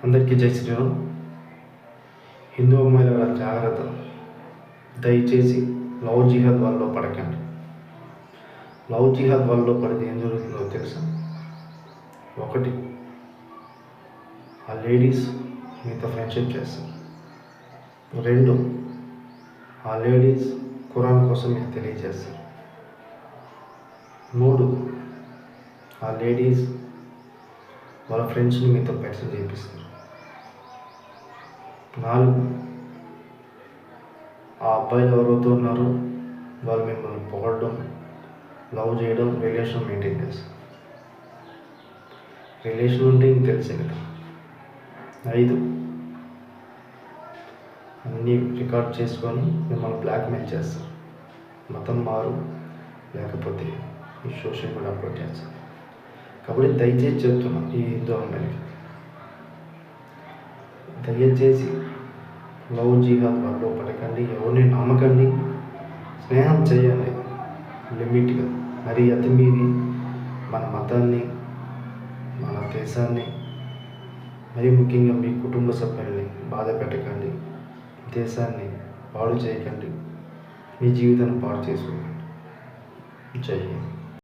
అందరికీ జై శ్రీరామ్. హిందూ అమ్మాయిల జాగ్రత్త, దయచేసి లవ్ జిహాద్ వాళ్ళలో పడకండి. లవ్ జిహాద్ వాళ్ళలో పడితే ఏం జరుగుతుందో తెలుసా? ఒకటి, ఆ లేడీస్ మీతో ఫ్రెండ్షిప్ చేస్తారు. రెండు, ఆ లేడీస్ ఖురాన్ కోసం మీకు తెలియజేస్తారు. మూడు, ఆ లేడీస్ వాళ్ళ ఫ్రెండ్స్ని మీతో పరిచయం చేపిస్తారు. నాలుగు, ఆ అబ్బాయిలు ఎవరైతే ఉన్నారో వాళ్ళు మిమ్మల్ని పొగడడం, లవ్ చేయడం, రిలేషన్ మెయింటైన్ చేస్తారు. రిలేషన్ ఉంటే ఇంక తెలిసే కదా. ఐదు, అన్నీ రికార్డ్ చేసుకొని మిమ్మల్ని బ్లాక్మెయిల్ చేస్తారు. మతం మారు, లేకపోతే ఈ సోషల్ మీడియా అప్లోడ్ చేస్తారు. కాబట్టి దయచేసి చెప్తున్నాం ఈ హిందూ అమ్మాయిలకి, దయచేసి లవ్ జిహాద్ వాళ్ళు పడకండి. ఎవరిని నమ్మకండి. స్నేహం చేయండి లిమిట్గా. మరి అతిమీరి మన మతాన్ని, మన దేశాన్ని, మరి ముఖ్యంగా మీ కుటుంబ సభ్యుల్ని బాధ పెట్టకండి. దేశాన్ని పాడు చేయకండి. మీ జీవితాన్ని పాడు చేసుకోకండి. జై హింద్.